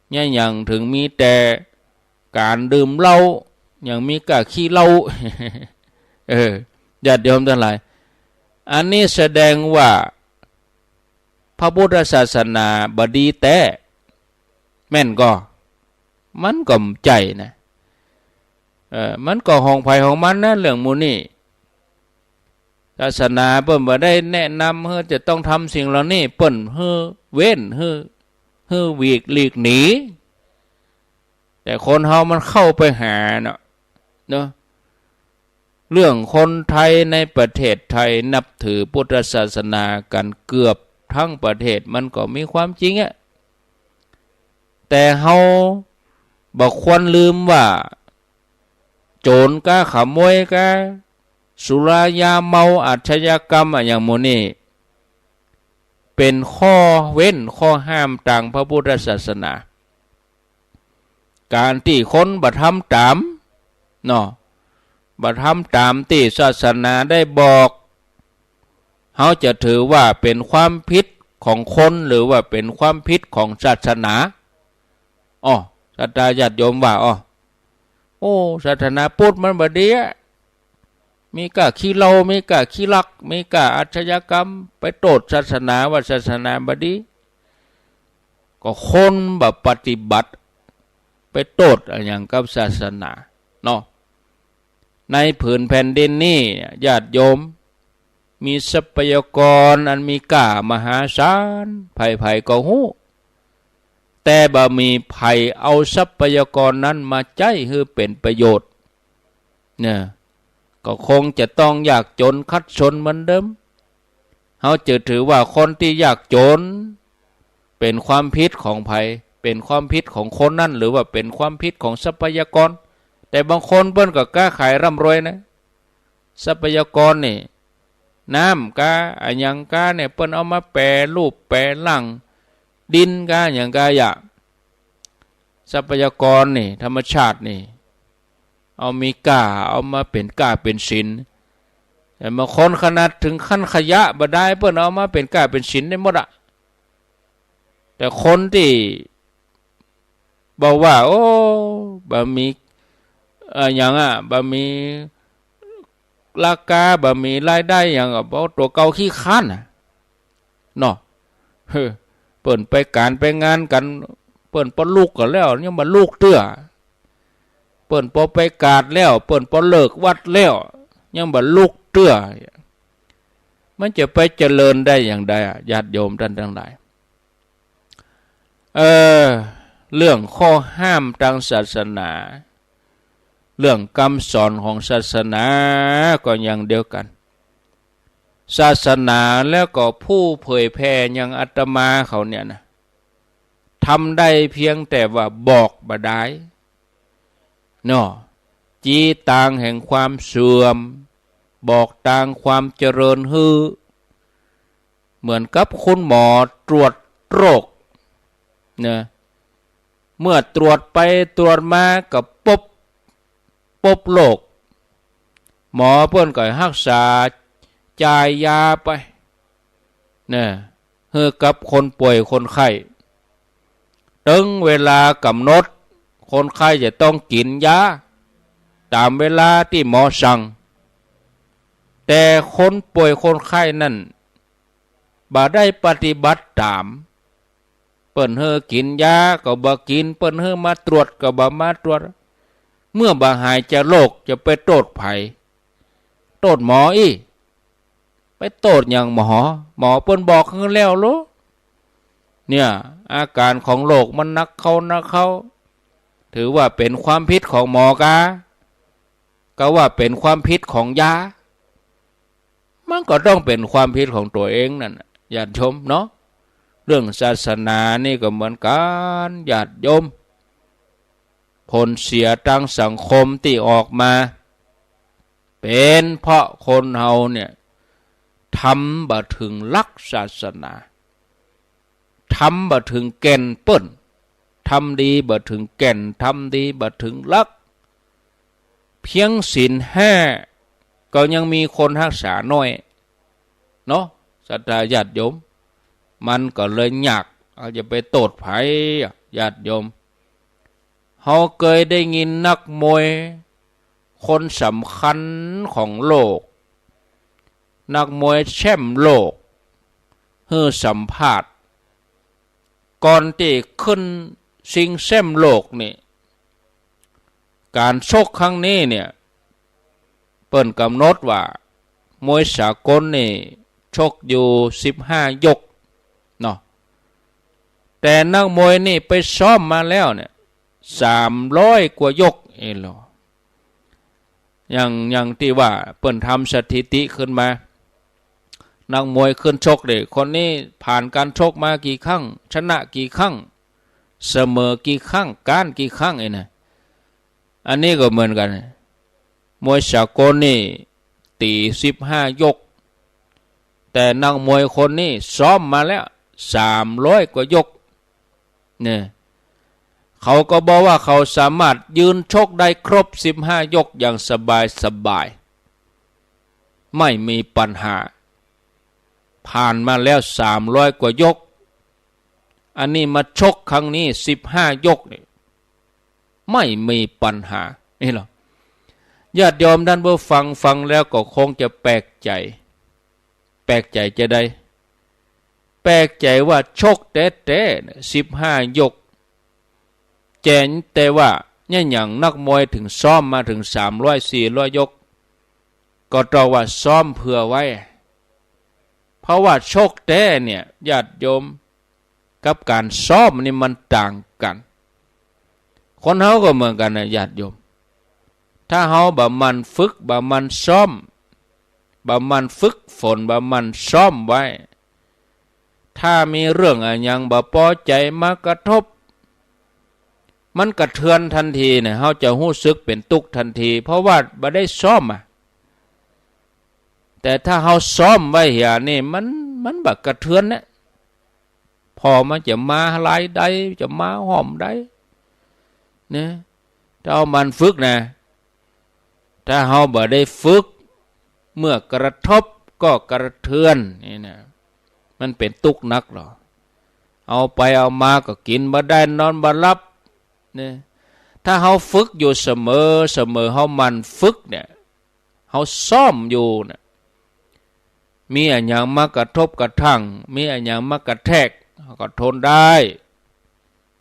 เนี่ยอย่างถึงมีแต่การดื่มเหล้าอย่างมีกะขี้เหล้า ญาติโยมทั้งหลายอันนี้แสดงว่าพระพุทธศาสนาบดีแต่แม่นก็มันก็ใจนะมันก็ห้องไผ่ของมันนะเรื่องมูนี่ศาสนาเปิ้นบ่ได้แนะนำเฮาจะต้องทำสิ่งเหล่านี้เปิ้นเฮอเว้นเฮอวีกหลีกหนีแต่คนเฮามันเข้าไปหาเนาะเรื่องคนไทยในประเทศไทยนับถือพุทธศาสนากันเกือบทั้งประเทศมันก็มีความจริงอะแต่เฮาบ่ควรลืมว่าโจรกะขโมยกะสุรายาเมาอาชญากรรมอย่างโมนี่เป็นข้อเว้นข้อห้ามทางพระพุทธศาสนาการที่คนบ่ทำตามเนาะบ่ทำตามที่ศาสนาได้บอกเขาจะถือว่าเป็นความผิดของคนหรือว่าเป็นความผิดของศาสนาศรัทธาญาติโยมว่าศาสนาพุทธมันบ่ดีมีกะขี้เหล้ามีกะขี้ลักมีกะอาชญากรรมไปโทษศาสนาว่าศาสนาบ่ดีก็คนแบบปฏิบัติไปโทษอย่างกับศาสนาเนาะในผืนแผ่นดินนี้ญาติโยมมีทรัพยากรอันมีค่ามหาศาลไผๆก็ฮู้แต่บ่มีไผเอาทรัพยากรนั้นมาใช้ให้เป็นประโยชน์เนี่ยก็คงจะต้องยากจนคัดสนเหมือนเดิมเขาจะถือว่าคนที่ยากจนเป็นความผิดของไผเป็นความผิดของคนนั่นหรือว่าเป็นความผิดของทรัพยากรแต่บางคนเปิ้นก็กล้าขายร่ำรวยนะทรัพยากรนี่น้ำกาอันยังกาเนี่ยเปิ้นเอามาแปรรูปแปรร่างดินกาอย่างกาอย่าทรัพยากรนี่ธรรมชาตินี่เอามีกาเอามาเป็นกาเป็นศิลป์แต่บางคนขนาดถึงขั้นขยะบ่ได้เปิ้นเอามาเป็นกาเป็นศิลป์ได้หมดอะแต่คนที่บอกว่าบ่มีอย่างบ่มีราคาบ่มีรายได้อย่างบ่ตัวเก่าขี้ค้านเนาะเปิ้นไปการไปงานกันเปิ้นปลูกก็แล้วยังมาลูกเตื้อเปิ้นพอไปกาดแล้วเปิ้นพอเลิกวัดแล้วยังบ่ลูกเตื้อมันจะไปเจริญได้อย่างใดญาติโยมท่านทั้งหลายเรื่องข้อห้ามทางศาสนาเรื่องคำสอนของศาสนาก็อย่างเดียวกันศาสนาแล้วก็ผู้เผยแผ่อย่างอาตมาเขาเนี่ยนะทำได้เพียงแต่ว่าบอกบ่ได้เนาะจี้ตางแห่งความเสื่อมบอกตางความเจริญฮือเหมือนกับคุณหมอตรวจโรคเนี่ยเมื่อตรวจไปตรวจมากับพบโรคหมอเพิ่นก็รักษาจ่ายยาไปเนี่ยให้กับคนป่วยคนไข้ถึงเวลากำหนดคนไข้จะต้องกินยาตามเวลาที่หมอสั่งแต่คนป่วยคนไข้นั่นบ่ได้ปฏิบัติตามเปิ้นให้กินยาก็บ่กินเปิ้นให้มาตรวจก็บ่มาตรวจเมื่อบ่หายจะโรคจะไปโทษไผโทษหมอไปโทษอย่างหมอเปิ้นบอกให้แล้วโลเนี่ยอาการของโรคมันนักเข้าถือว่าเป็นความผิดของหมอกาก็ว่าเป็นความผิดของยามันก็ต้องเป็นความผิดของตัวเองนั่นญาติโยมเนาะเรื่องศาสนานี่ก็เหมือนกันญาติโยมผลเสียทางสังคมที่ออกมาเป็นเพราะคนเฮาเนี่ยทำบ่ถึงหลักศาสนาทำบ่ถึงแก่นเปิ้นทำดีบ่ถึงแก่นทำดีบ่ถึงหลักเพียงศีล5ก็ยังมีคนรักษาน้อยเนาะศรัทธาญาติโยมมันก็เลยยากจะไปโทษไผญาติโยม เขาเคยได้ยินนักมวยคนสำคัญของโลกนักมวยแชมป์โลกให้สัมภาษณ์ก่อนที่ขึ้นชิงแชมป์โลกนี่การชกครั้งนี้เนี่ยเปิ่นกำหนดว่ามวยสากลนี่ชกอยู่15 ยกเนาะแต่นักมวยนี่ไปซ้อมมาแล้วเนี่ย300 กว่ายกเองหรออย่างที่ว่าเปิ่นทำสถิติขึ้นมานักมวยขึ้นชกเลยคนนี้ผ่านการชกมากี่ครั้งชนะกี่ครั้งเสมอกี่ครั้งการกี่ครั้งไอ้นะอันนี้ก็เหมือนกันมวยสากลนี่ตี15 ยกแต่นักมวยคนนี้ซ้อมมาแล้ว300 กว่ายกเนี่ยเขาก็บอกว่าเขาสามารถยืนชกได้ครบ15 ยกอย่างสบายไม่มีปัญหาผ่านมาแล้ว300 กว่ายกอันนี้มาชกครั้งนี้15 ยกนี่ไม่มีปัญหานี่หรอญาติโยมท่านผู้ฟังแล้วก็คงจะแปลกใจจะได้แปลกใจว่าชกแต่15 ยกแจนแต่ว่าเนี่ยอย่างนักมวยถึงซ้อมมาถึง300-400 ยกก็ต้องว่าซ้อมเผื่อไว้เพราะว่าชกแต่เนี่ยญาติโยมกับการซ้อมนี่มันต่างกันคนเฮาก็เหมือนกันนะญาติโยมถ้าเฮาบ่มันฝึกบ่มันซ้อมบ่มันฝึกฝนบ่มันซ้อมไว้ถ้ามีเรื่องอะไรยังบ่พอใจมากระทบมันกระเทือนทันทีเนี่ยเฮาจะรู้สึกเป็นทุกข์ทันทีเพราะว่าบ่ได้ซ้อมแต่ถ้าเฮาซ้อมไว้เหี่ยนี่มันบ่กระเทือนนะพอมันจะมาหลายใดจะมาหอมใดเนี่ยถ้ามันฝึกนะถ้าเฮาบ่ได้ฝึกเมื่อกระทบก็กระเทือนนี่นะมันเป็นทุกข์นักหรอเอาไปเอามาก็กินบ่ได้นอนบ่หลับเนี่ยถ้าเฮาฝึกอยู่เสมอเฮามันฝึกเนี่ยเฮาซ้อมอยู่เนี่ยมีอะไรอย่างมากระทบกระทั่งมีอะไรอย่างมากระแทกก็ทนได้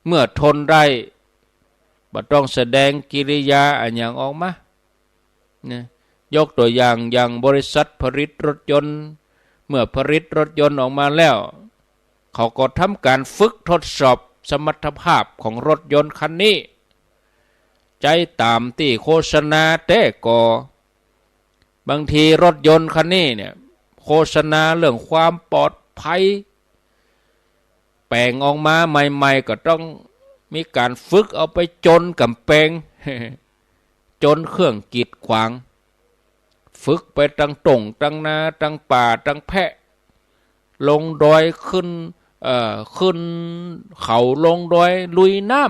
เมื่อทนได้บ่ต้องแสดงกิริยาอะไรอย่างออกมาเนี่ยยกตัวอย่างบริษัทผลิตรถยนต์เมื่อผลิตรถยนต์ออกมาแล้วเขาก็ทำการฝึกทดสอบสมรรถภาพของรถยนต์คันนี้ใจตามที่โฆษณาแต่ก็บางทีรถยนต์คันนี้เนี่ยโฆษณาเรื่องความปลอดภัยแปลงออกมาใหม่ๆก็ต้องมีการฝึกเอาไปจนกำแพงจนเครื่องกีดขวางฝึกไปตั้งตรงตั้งนาตั้งป่าตั้งแพะลงดอยขึ้นเขาลงดอยลุยน้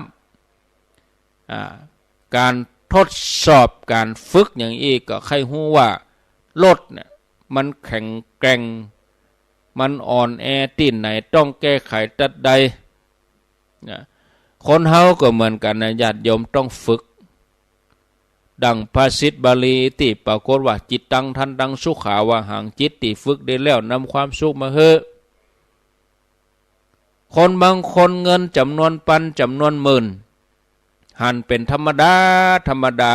ำการทดสอบการฝึกอย่างอีกก็ใครรู้ว่ารถเนี่ยมันแข็งแกร่งมันอ่อนแอติ่นไหนต้องแก้ไขตัดใดคนเฮาก็เหมือนกันนะญาติโยมต้องฝึกดังภาษิตบาลีที่ปรากฏว่าจิตตังทันตังสุขาวาหังจิตที่ฝึกได้แล้วนำความสุขมาเฮ้คนบางคนเงินจำนวนพันจำนวนหมื่นหันเป็นธรรมดา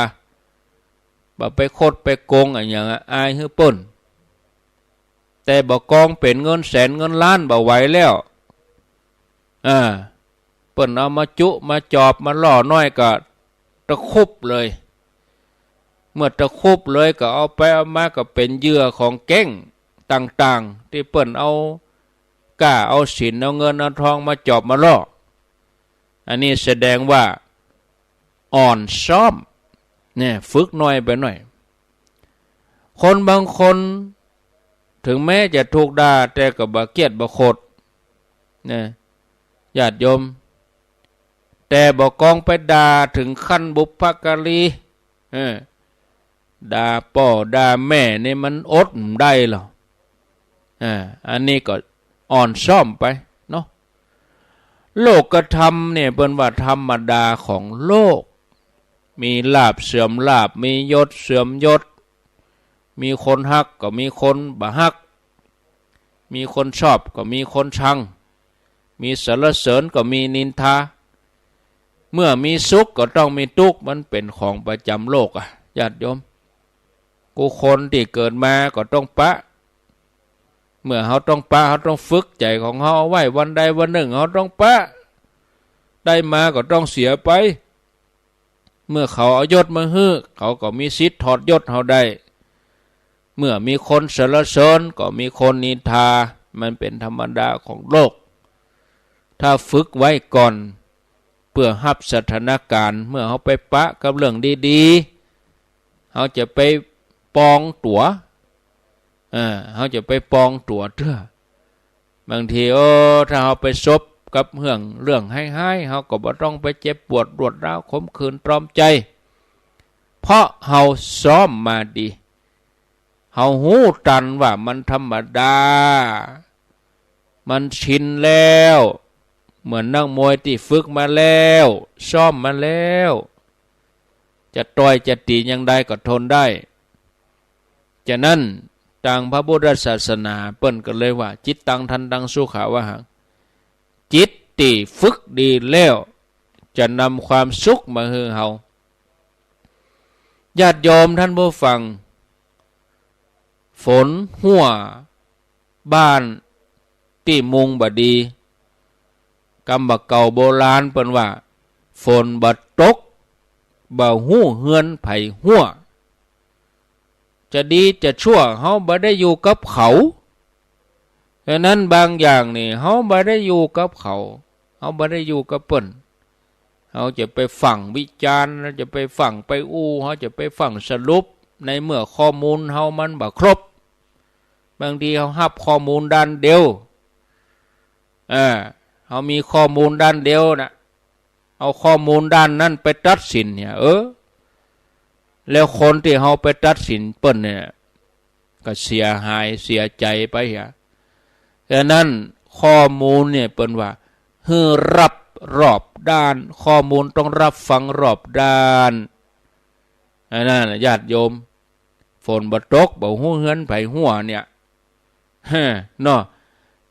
บ่ไปโคดไปโกงอะไรอย่างอายฮื้อป่นแต่บ่กองเป็นเงินแสนเงินล้านบ่ไหวแล้วเปิ้นเอามาจุมาจอบมาล่อน้อยก็ตะคุบเลยเมื่อตะคุบเลยก็เอาไปเอามาก็เป็นเหยื่อของแก๊งต่างๆที่เปิ้นเอากล้าเอาสินเอาเงินเอาทองมาจอบมาล่ออันนี้แสดงว่าอ่อนซ้อมเนี่ยฝึกหน่อยไปหน่อยคนบางคนถึงแม้จะถูกด่าแต่ก็บ่เกลียดบ่โคตรเนี่ยญาติโยมแต่บ่กองไปด่าถึงขั้นบุพการีด่าพ่อด่าแม่นี่มันอดได้หรออันนี้ก็อ่อนซ้อมไปเนาะ โลกธรรมเนี่ยเป็นว่าธรรมดาของโลกมีลาภเสื่อมลาภมียศเสื่อมยศมีคนฮักก็มีคนบ่ฮักมีคนชอบก็มีคนชังมีสรรเสริญก็มีนินทาเมื่อมีสุขก็ต้องมีทุกข์มันเป็นของประจำโลกญาติโยมกูคนที่เกิดมาก็ต้องปะเมื่อเขาต้องปะเขาต้องฝึกใจของเขาเอาไว้วันใดวันหนึ่งเขาต้องปะได้มาก็ต้องเสียไปเมื่อเขาเอายศมาฮื้อเขาก็มีสิทธิ์ถอดยศเขาได้เมื่อมีคนสรรเสริญก็มีคนนินทามันเป็นธรรมดาของโลกถ้าฝึกไว้ก่อนเพื่อรับสถานการณ์เมื่อเขาไปปะกับเรื่องดีๆเขาจะไปปองตั๋วเขาจะไปปองตั๋วเถอะบางทีถ้าเขาไปซบกับเรื่องให้เขาก็บ่ต้องไปเจ็บปวดรวดร้าวขมขื่นตรอมใจเพราะเขาซ้อมมาดีเขาหูตันว่ามันธรรมดามันชินแล้วเหมือนนักมวยที่ฝึกมาแล้วซ้อมมาแล้วจะต่อยจะตียังได้ก็ทนได้ฉะนั้นทางพระพุทธศาสนาเปิ้นก็เลยว่าจิตตังทันตังสุขาวะหังจิตที่ฝึกดีแล้วจะนำความสุขมาให้เฮาญาติโยมท่านผู้ฟังฝนหัวบ้านที่มุงบดีกำบักเก่าโบราณเปิ้นว่าฝนบัดตกบ่ฮู้เฮือนไผหัวจะดีจะชั่วเฮาบ่ได้อยู่กับเขาฉะนั้นบางอย่างนี่เฮาบ่ได้อยู่กับเขาเฮาบ่ได้อยู่กับเปิ้นเฮาจะไปฟังวิจารณ์จะไปฟังไปเฮาจะไปฟังสรุปในเมื่อข้อมูลเฮามันบ่ครบบางทีเฮารับข้อมูลด้านเดียวเฮามีข้อมูลด้านเดียวนะเอาข้อมูลด้านนั้นไปตัดสินเนี่ยแล้วคนที่เฮาไปตัดสินเปิ้นเนี่ยก็เสียหายเสียใจไปฉะนั้นข้อมูลเนี่ยเปิ้นว่าให้รับรอบด้านข้อมูลต้องรับฟังรอบด้านนั่นญาติโยมฝนบ่ตกบ่ฮู้เฮือนไผหัวเนี่ยเนาะ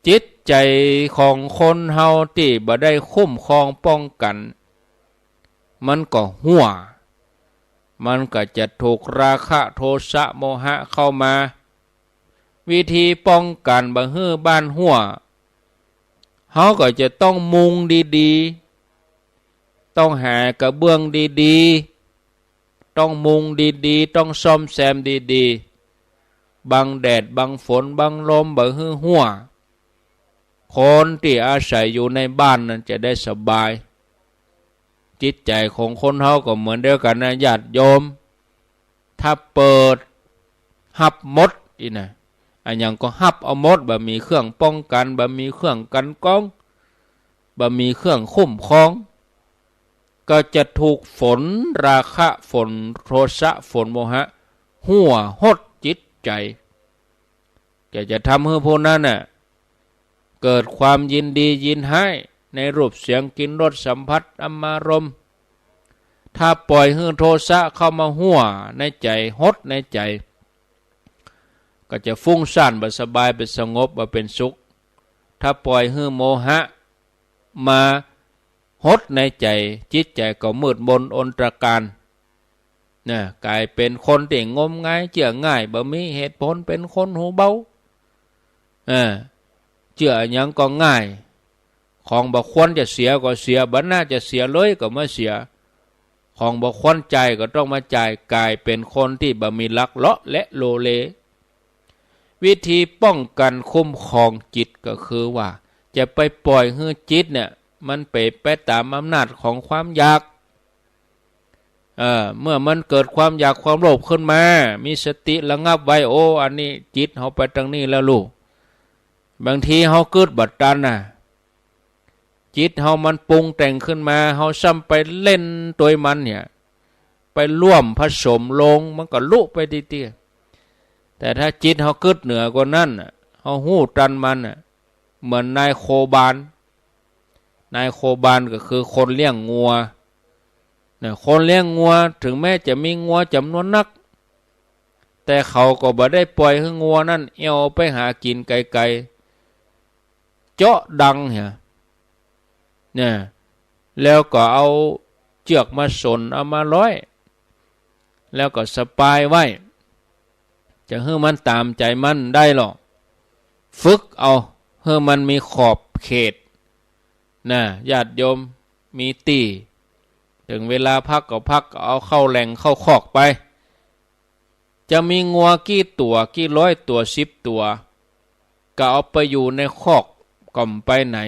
จิตใจของคนเฮาที่บ่ได้คุ้มครองป้องกันมันก็หัวมันก็จะถูกราคะโทสะโมหะเข้ามาวิธีป้องกันบ่ให้บ้านหัวเฮาก็จะต้องมุงดีๆต้องหากระเบื้องดีๆต้องมุงดีๆต้องซ่อมแซมดีๆบังแดดบังฝนบังลมบ่ให้หัวคนที่อาศัยอยู่ในบ้านนั้นจะได้สบายจิตใจของคนเฮาก็เหมือนเดียวกันนะญาติโยมถ้าเปิดหับมดอีนะอันยังก็หับเอามดบ่มีเครื่องป้องกันบ่มีเครื่องกันกองบ่มีเครื่องคุ้มครองก็จะถูกฝนราคะฝนโทสะฝนโมหะหัวหดจิตใจจะทำให้พวกนั้นน่ะเกิดความยินดียินให้ในรูปเสียงกลิ่นรสสัมผัสอารมณ์ถ้าปล่อยให้โทสะเข้ามาหัวในใจหดในใจก็จะฟุ้งซ่านบ่สบายบ่สงบบ่เป็นสุขถ้าปล่อยให้โมหะมาหดในใจจิตใจก็มืดมนอนตรการกลายเป็นคนที่งมงายเชื่อง่ายบ่มีเหตุผลเป็นคนหูเบาเชื่อหยังก็ง่ายของบ่ควรจะเสียก็เสียบ่น่าจะเสียเลยก็มาเสียของบ่ควรจ่ายก็ต้องมาจ่ายกลายเป็นคนที่บ่มีหลักเลาะและโลเลวิธีป้องกันคุ้มครองจิตก็คือว่าจะไปปล่อยให้จิตเนี่ยมันไปตามอำนาจของความอยากเมื่อมันเกิดความอยากความโลภขึ้นมามีสติระงับไว้อันนี้จิตเฮาไปทางนี้แล้วลูกบางทีเฮาเกิดบัดตันจิตเฮามันปรุงแต่งขึ้นมาเฮาซ้ำไปเล่นตัวมันเนี่ยไปร่วมผสมลงมันก็ลุไปทีเดียวแต่ถ้าจิตเฮาเกิดเหนือกว่านั้นเฮาฮู้ตันมันเหมือนนายโคบาน นายโคบานก็คือคนเลี้ยงงัวเนี่ยคนเลี้ยงงัวถึงแม้จะมีงัวจำนวนนักแต่เขาก็บ่ได้ปล่อยให้งัวนั่นเอวไปหากินไกลๆเจาะดังเนี่ยแล้วก็เอาเชือกมาสนเอามาร้อยแล้วก็สปายไว้จะให้มันตามใจมันได้หรอกฝึกเอาให้มันมีขอบเขตนะญาติโยมมีตีถึงเวลาพักก็พักเอาเข้าแหล่งเข้าคอกไปจะมีงัวกี่ตัวกี่ร้อยตัว10 ตัวก็เอาไปอยู่ในคอกก่อมไปไหน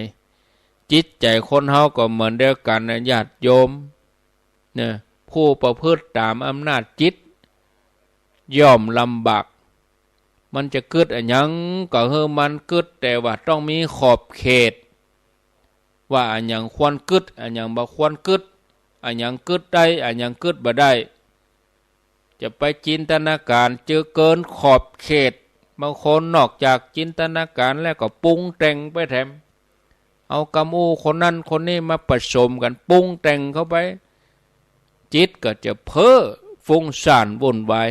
จิตใจคนเฮาก็เหมือนเดียวกันนะญาติโยมเนี่ยผู้ประพฤติตามอำนาจจิตย่อมลำบากมันจะกึดอันยังก็เฮอมันกึดแต่ว่าต้องมีขอบเขตว่าอันยังควรกึดอันยังบ่ควรกึดอันยังกึดได้อันยังกึดบ่ได้จะไปจินตนาการเจอเกินขอบเขตบางคนนอกจากจินตนาการแล้วก็ปรุงแต่งไปแถมเอากำอูคนนั้นคนนี้มาผสมกันปรุงแต่งเข้าไปจิตก็จะเพ้อฟุ้งซ่านวุ่นวาย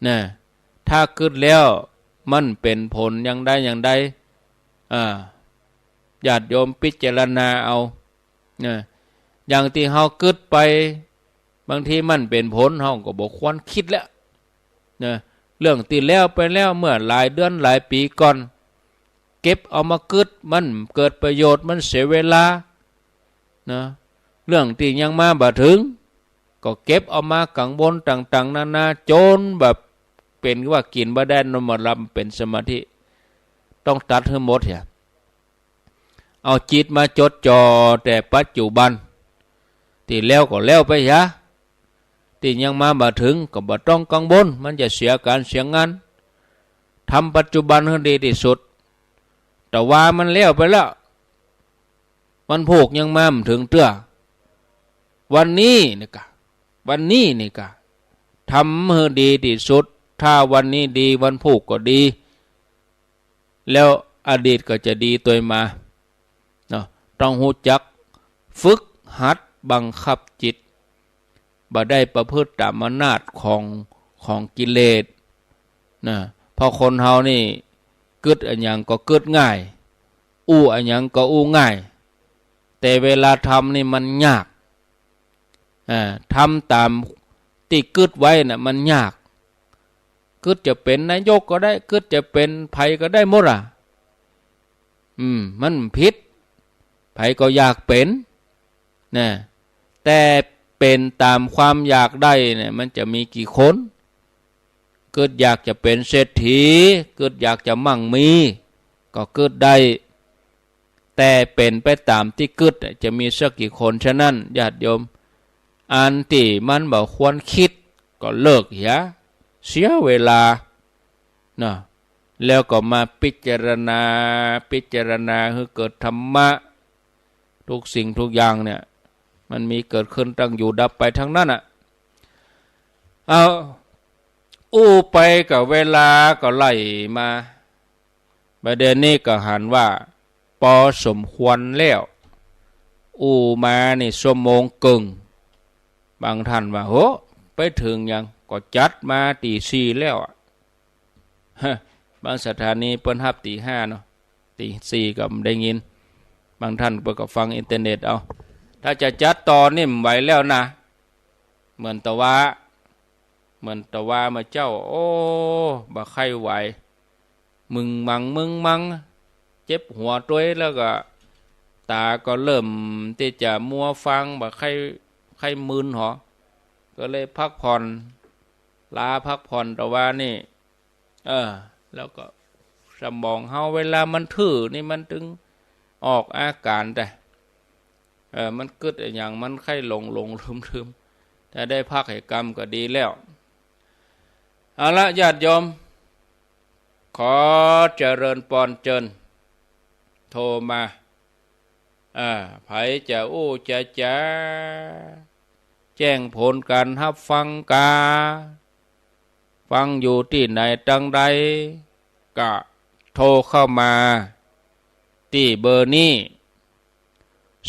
นะถ้าเกิดแล้วมันเป็นผลอย่างใดอย่างใดญาติโยมพิจารณาเอานะอย่างที่เฮาเกิดไปบางทีมันเป็นผลเฮาก็บ่ควรคิดแล้วนะเรื่องที่แล้วไปแล้วเมื่อหลายเดือนหลายปีก่อนเก็บเอามาคิดมันเกิดประโยชน์มันเสียเวลานะเรื่องที่ยังมาบ่ถึงก็เก็บเอามากังวลต่างๆนานาจนแบบเป็นว่ากินบ่ได้นอนบ่หลับเป็นสมาธิต้องตัดให้หมดเอาจิตมาจดจ่อแต่ปัจจุบันที่แล้วก็แล้วไปที่ยังมาบ่ถึงก็บ่ต้องกังวลมันจะเสียการเสียงานทำปัจจุบันให้ดีที่สุดแต่ว่ามันแล้วไปแล้วมันผูกยังมาถึงเตื้อวันนี้นี่กะทำให้ดีที่สุดถ้าวันนี้ดีวันผูกก็ดีแล้วอดีตก็จะดีตัวมาเนาะต้องรู้จักฝึกหัดบังคับจิตบ่ได้ประพฤติตามอำนาจของกิเลสนะเพราะคนเฮานี่กึดอันหยังก็กึดง่ายอู้อันหยังก็อู้ง่ายแต่เวลาทำนี่มันยากทำตามที่กึดไว้น่ะมันยากกึดจะเป็นนายกก็ได้กึดจะเป็นไผก็ได้หมดมันผิดไผก็อยากเป็นนะแต่เป็นตามความอยากได้เนี่ยมันจะมีกี่คนเกิดอยากจะเป็นเศรษฐีเกิดอยากจะมั่งมีก็เกิดได้แต่เป็นไปตามที่เกิดจะมีสักกี่คนฉะนั้นญาติโยมอันที่มันบ่ควรคิดก็เลิกเสียเวลานะแล้วก็มาพิจารณาให้เกิดธรรมะทุกสิ่งทุกอย่างเนี่ยมันมีเกิดขึ้นตั้งอยู่ดับไปทั้งนั้นอู้ไปกับเวลาก็ไล่มาประเด็นนี้ก็หันว่าพอสมควรแล้วอู้มานี่ชั่วโมงกึ่งบางท่านว่าโหไปถึงยังก็จัดมาตี 4แล้วบางสถานีเปิ้นฮับตี 5เนาะตี 4ก็ได้ยินบางท่านเปิ้นก็ฟังอินเทอร์เน็ตเอาถ้าจะจัดต่อนี่ไหวแล้วนะเหมือนตะวามาเจ้าโอ้บ่ใครไหวมึงมังเจ็บหัวตัวแล้วก็ตาก็เริ่มที่จะมัวฟังบ่ใครมึนหรอก็เลยพักผ่อนลาพักผ่อนแต่ว่านี่แล้วก็สมองเฮาเวลามันถือนี่มันถึงออกอาการแต่มันกึดอย่างมันไข้ลงทึมแต่ได้พักให้กรรมก็ดีแล้วเอาละญาติโยมขอเจริญปอนเจิญโทรมาไผจะอู้จะแจ้งผลการรับฟังฟังอยู่ที่ไหนจังใดก็โทรเข้ามาที่เบอร์นี้ รา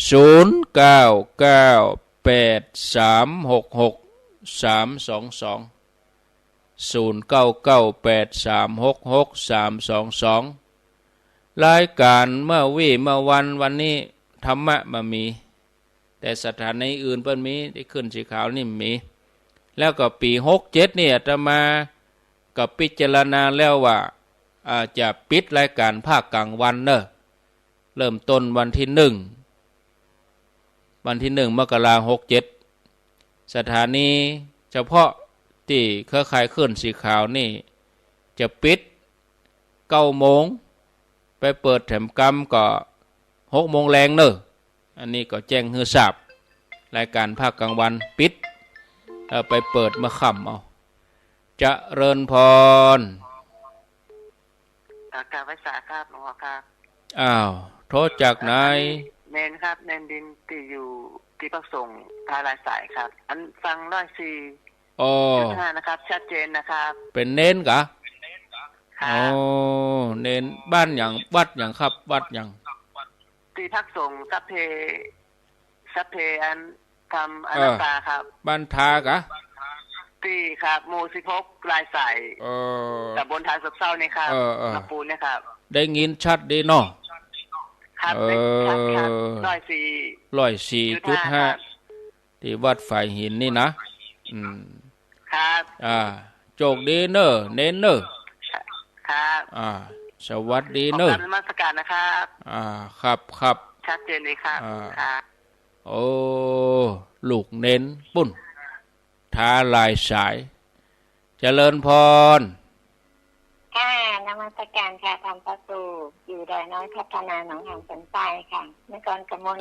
ยการเมื่อวันนี้ธรรมะมามีแต่สถานในอื่นเปิ้นมีที่ขึ้นสีขาวนี่มีแล้วก็ปี67เนี่ยอาตมากับพิจารณาแล้วว่าจะปิดรายการภาคกลางวันเนอะเริ่มต้นวันที่1มกราคม67สถานีเฉพาะที่เครือข่ายขึ้นสีขาวนี่จะปิด9 โมงไปเปิดแถมกรรมก็6 โมงแรงเนอะอันนี้ก็แจ้งฮือทราบรายการภาคกลางวันปิดไปเปิดเมื่อค่ำเอาจะเริญพรกราบไหว้สาครับหลวงพ่อครับอ้าวโทษจากไหนเน้นครับเน้นดินที่อยู่ที่พักส่งทาลายสายครับอันฟัง104.5นะครับชัดเจนนะครับเป็นเน้นกะเน้นบ้านอย่างวัดอย่างครับวัดอย่างที่พักส่งซัพเพอันทำอนัตตาครับบ้านทากะที่ครับหมู่16ลายสายแต่บนทางสับเศร้านี่ครับลำปูนนี่ครับได้ยินชัดดีเนาะครับชัดครับ104.5ที่วัดฝ่ายหินนี่นะครับโจกดีเนอะเน้นเนอะครับสวัสดีเนอะขอบคุณนมัสการนะครับครับชัดเจนเลยครับโอ้ลูกเน้นปุ้นท้าลายสายเจริญพรนมัสการค่ะทำประตูอยู่ดอยน้อยพัฒนาหนองหานสนใจค่ะแม่กรกมล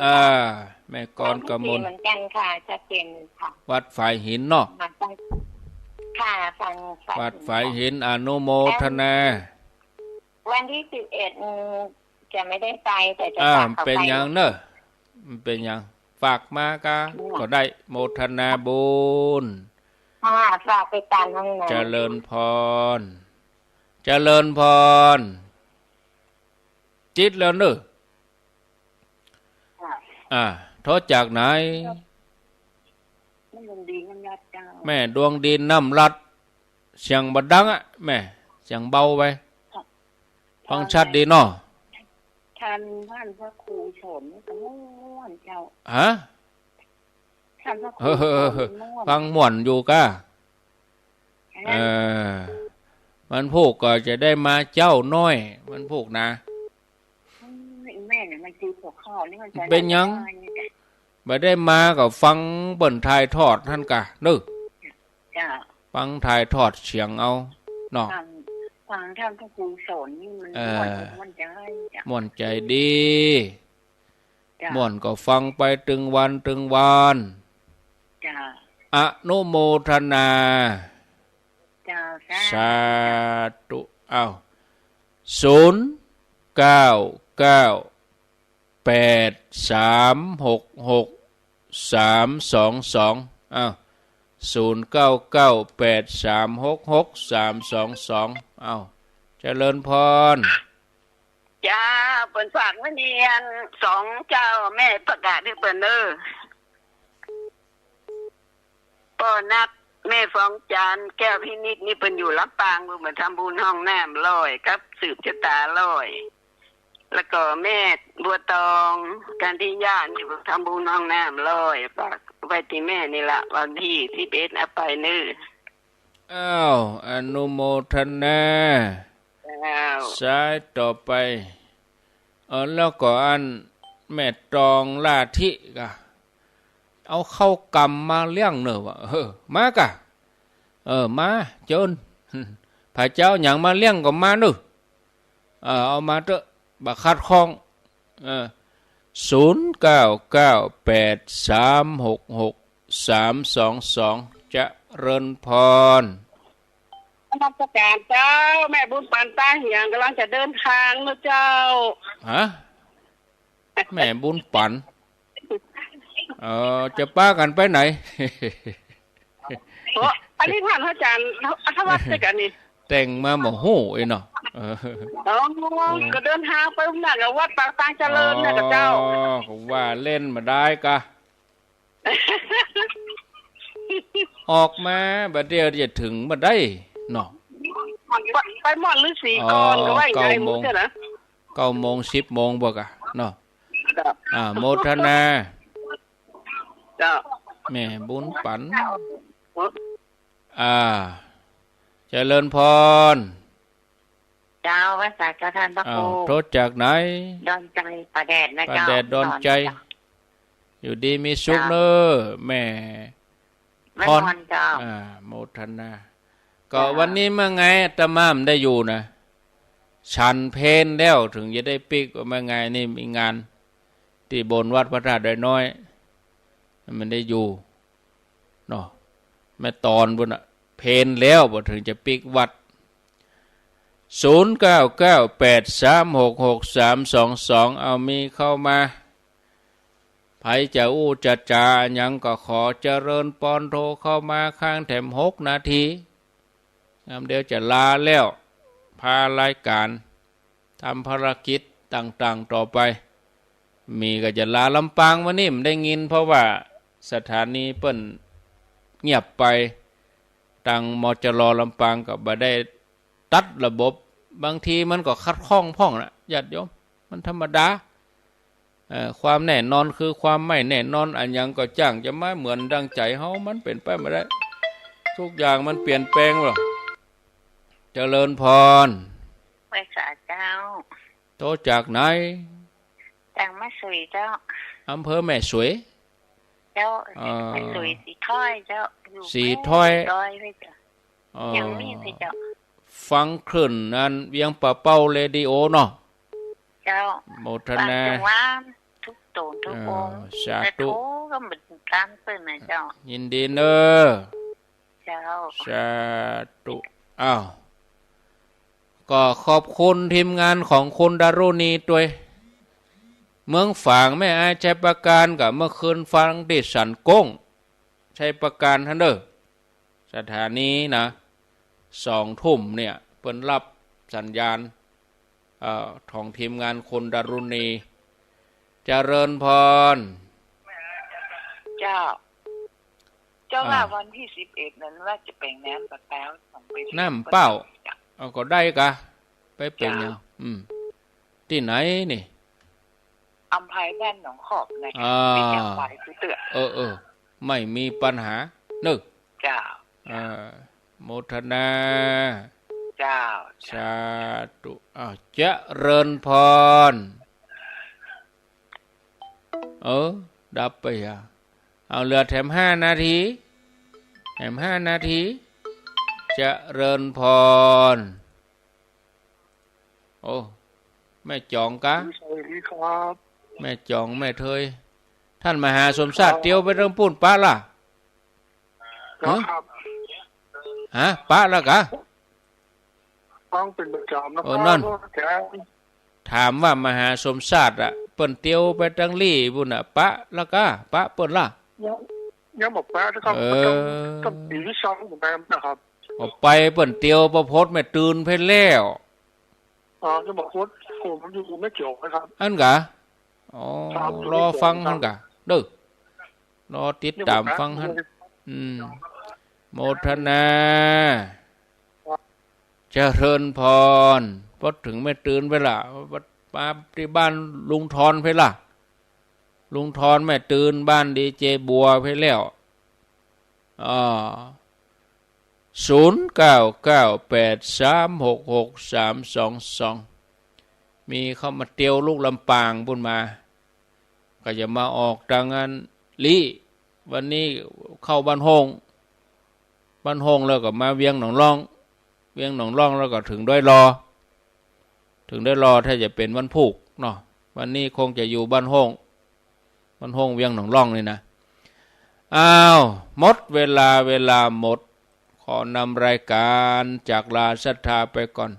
แม่กรกมลเหมือนกันค่ะชัดเจนค่ะวัดฝ่ายหินเนาะค่ะฟังวัดฝ่ายหินอนุโมทนาวันที่11จะไม่ได้ไปแต่จะฝากเขาไปเป็นยังเนอะเป็นยังฝากมาก็ได้โมทนาบุญฝากไปตามน้องๆเจริญพรจิตแล้วเนอะโทษจากไหนแม่ดวงดินน้ำรัดเสียงบัดดังแม่เสียงเบาไปฟังชัดดีเนาะท่านพระครูโฉมก็ม่วนเจ้าท่านพระครูฟังม่วนอยู่ก้ามันพูกก็จะได้มาเจ้าน้อยมันพูกนะแม่เนี่ยมันคือหัวข้อนี่มันจะเป็นยังไม่ได้มาก็ฟังเบิ่นทายทอดท่านกะนึกฟังทายทอดเสียงเอาเนาะฟังท่านพระครูสอนนี่มันม่วนใจดีม่วนก็ฟังไปตึงวันอนุโมทนาสาธุเจริญพรจ้าเปิ่นฝากมาเนียน2เจ้าแม่ประกาศให้เปิ่นเด้อป้อนักแม่ฟองจานแก้วพินิจนี่เปิ่นอยู่ลำปางเหมือนทำบุญห้องน้ำ100ครับสืบชะตา100แล้วก็แม่บัวตองการที่ญาติอยู่ทำบุญห้องน้ำ100ฝากไว้ที่แม่นี่ละวันที่11เอาไปเด้ออนุโมทนาสายต่อไปแล้วก็อันแม่ตองลาธิกะเอาเข้ากรรมมาเลี้ยงเนอะวะมากะมาโจนพระเจ้าอย่างมาเลี้ยงก็มาเนอะเอามาเถอะบักคัดข้อง0998366322จะเริญพรนมัสการเจ้าแม่บุญปันตาเหียงกำลังจะเดินทางนะเจ้าแม่บุญปันจะป้ากันไปไหนอันนี้ท่านอาจารย์ทวัดด้วยกันนี่แต่งมาหมอหู้เนาะ เออ อ๋อก็เดินทางไปน่ะกับวัดปากตางเจริญน่ะกับเจ้า ผมว่าเล่นมาได้กะ ออกมาบัดเดียวจะถึงมาได้เนาะ ไปหมอนฤาษีก่อนก็ว่าอย่างไรมึงเจ้านะ 9 โมง 10 โมงบ่กะเนาะ จ้ะ โมทนา จ้ะ แม่บุญปันเจริญพร เจ้าวัดสักกะท่านพระครู โทษจากไหน ดอนใจประแดดนะ ประ เจ้า แดดดอนใจ อยู่ดีมีสุขเนอแม่ ไม่ พร นอนเจ้า โมทนา ก็วันนี้เมื่อไงอาตมาได้อยู่นะฉันเพนแล้วถึงจะได้ปิกว่าเมื่อไงนี่มีงาน ที่บนวัดพระธาตุดอยน้อยมันได้อยู่เนาะแม่ตอนบนเพนแล้วบ่ถึงจะปิกวัด0998366322เอามีเข้ามาไผจะอู้จะจาหยังก็ขอเจริญปอนโทรเข้ามาข้างแถม6 นาทีเดี๋ยวจะลาแล้วพารายการทำภารกิจต่างๆต่อไปมีก็จะลาลำปางวันนี้มันได้ยินเพราะว่าสถานีเปิ้นเงียบไปทางมจรลำปางก็บ่ได้ตัดระบบบางทีมันก็คัดข้องพ่องนะญาติโยมมันธรรมดาความแน่นอนคือความไม่แน่นอนอันยังก็จ้างจะไม่เหมือนดังใจเฮามันเป็นไปไม่ได้ทุกอย่างมันเปลี่ยนแปลงหรอเจริญพร ไปสาเจ้า โตจากไหน แต่งมาสวยเจ้า อำเภอแม่สวย เจ้าไปสวยสีถ้อยเจ้าอยู่ สีถ้อย ดอยไปเจ้ายังมีไปเจ้า ฟังคลื่นนั้นเวียงป่าเป้าเรดิโอเนาะ เจ้า โมทนา จังหวะทุกโตนทุกองค์ สา แต่ ธุ โถก็เหมือนตามเปิ้นนะเจ้า ยินดีเนอะ เจ้า สาธุอ้าวก็ขอบคุณทีมงานของคุณดารุณีด้วยเมืองฝางแม่อายใช้ประการกับเมื่อคืนฟังที่สันก้งใช้ประการท่านเด้อสถานีนะ2 ทุ่มเนี่ยเปิ้นรับสัญญาณของทีมงานคุณดารุณีเจริญพร เจ้า เจ้าว่าวันที่11นั้นว่าจะเป็นน้ำปลาเป้าส่งไปที่ น้ำเป้าเอาก็ได้กะไปเป็นยังที่ไหนนี่ อำไพบ้านหนองขอบนะคะ อ่า เป็นจังหวัดคือเตือ ไม่มีปัญหานึก เจ้า โมทนา เจ้า สาธุเจริญพรดับไปเอาเหลือแถม5 นาทีแถม5 นาทีเจริญพรแม่จองกะ สวัสดีครับ แม่จองแม่เทยท่านมหาสมศักดิ์เตียวไปเริ่มพูนปะล่ะ ครับ ปะแล้วกะ ฟังเป็นประจำนะค นั่ รั น แก ถามว่ามหาสมศักดิ์เปิ้นเตียวไปจังลี่บุญปะแล้วกะปะเปิ้นล่ะ ยังบอกแป๊นะครับต้องปีที่2ของแม่นะครับ ออกไปเปิ้นเตียวประพดแม่ตื่นเพิ่นแล้ว จะบอกว่าผมอยู่ไม่เกี่ยวนะครับ อันกะรอฟังหันกะเด้อรอติดตามฟังหันโมทนาเจริญพรพอถึงไม่ตื่นไปล่ะมาที่บ้านลุงทอนไปล่ะลุงทอนแม่ตื่นบ้านดีเจบัวไปแล้ว0998366322มีเข้ามาเตียวลูกลำปางบุญมาก็จะมาออกทางงานลี่วันนี้เข้าบ้านห้องแล้วก็มาเวียงหนองล่องแล้วก็ถึงด้วยรอถ้าจะเป็นวันพุกเนาะวันนี้คงจะอยู่บ้านห้องเวียงหนองล่องนี่นะหมดเวลาหมดขอนำรายการจากลาศรัทธาไปก่อน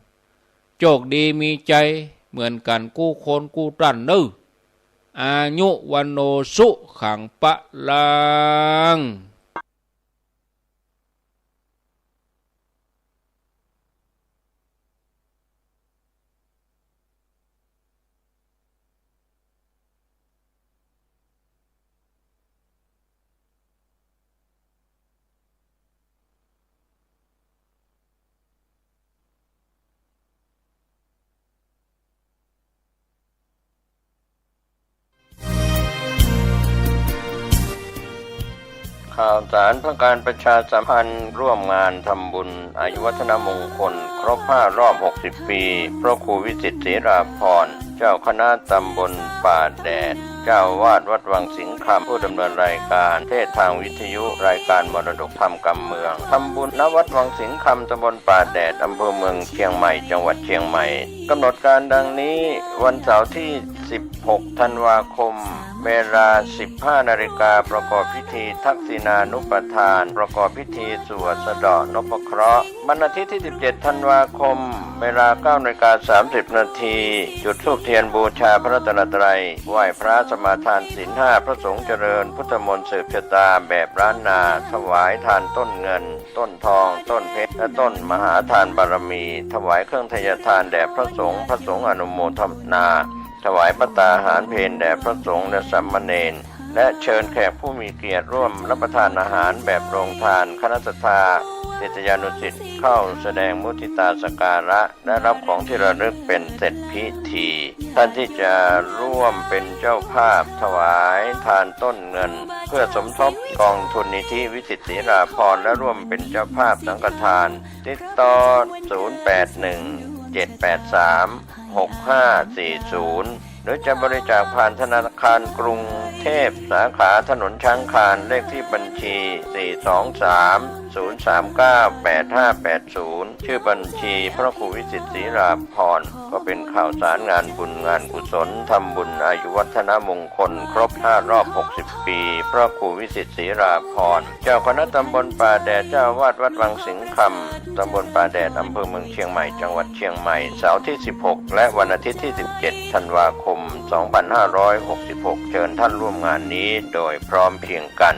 โชคดีมีใจเหมือนกันกู้คนกู้ตั้นอายุวันโนสุขังปะลัง ข่าวสารเพื่อการประชาสัมพันธ์ร่วมงานทำบุญอายุวัฒนมงคลครบ5 รอบ 60 ปีพระครูวิจิตรศรีราภรณ์เจ้าคณะตำบลป่าแดดเจ้าวาดวัดวังสิงห์คำผู้ดำเนินรายการเทศทางวิทยุรายการมรดกธรรมกำเมืองทำบุญณวัดวังสิงห์คำตำบลป่าแดดอำเภอเมืองเชียงใหม่จังหวัดเชียงใหม่กำหนดการดังนี้วันเสาร์ที่16 ธันวาคมเวลา 15 นาฬิกาประกอบพิธีทักษิณานุปทานประกอบพิธีสวดสะเดาะนพเคราะห์วันอาทิตย์ที่ 17 ธันวาคมเวลา 9:30 นาทีจุดธูปเทียนบูชาพระรัตนตรัยไหว้พระสมาทานศีล 5พระสงฆ์เจริญพุทธมนต์สืบชะตาแบบล้านนาถวายทานต้นเงินต้นทองต้นเพชรและต้นมหาทานบารมีถวายเครื่องทยทานแด่พระสงฆ์อนุโมทนาถวายภัตตาหารเพลแด่พระสงฆ์และสามเณรและเชิญแขกผู้มีเกียรติร่วมรับประทานอาหารแบบโรงทานคณะศรัทธาศิษยานุศิษย์เข้าแสดงมุทิตาสักการะและรับของที่ระลึกเป็นเสร็จพิธีท่านที่จะร่วมเป็นเจ้าภาพถวายทานต้นเงินเพื่อสมทบกองทุนนิธิวิจิตรศรีราภรณ์และร่วมเป็นเจ้าภาพสังฆทานติดต่อ 081-783-6540 หรือจะบริจาคผ่านธนาคารกรุงเทพสาขาถนนช้างคานเลขที่บัญชี 423-039-8580 ชื่อบัญชีพระครูวิจิตรศรีราภรณ์ก็เป็นข่าวสารงานบุญงานกุศลทำบุญอายุวัฒนมงคลครบ5 รอบ 60 ปีพระครูวิจิตรศรีราภรณ์เจ้าคณะตำบลป่าแดดเจ้าวาดวัดวังสิงห์คำตำบลป่าแดดอำเภอเมืองเชียงใหม่จังหวัดเชียงใหม่เสาร์ที่ 16 และวันอาทิตย์ที่ 17 ธันวาคม 2566 เชิญท่านร่วมงานนี้โดยพร้อมเพรียงกัน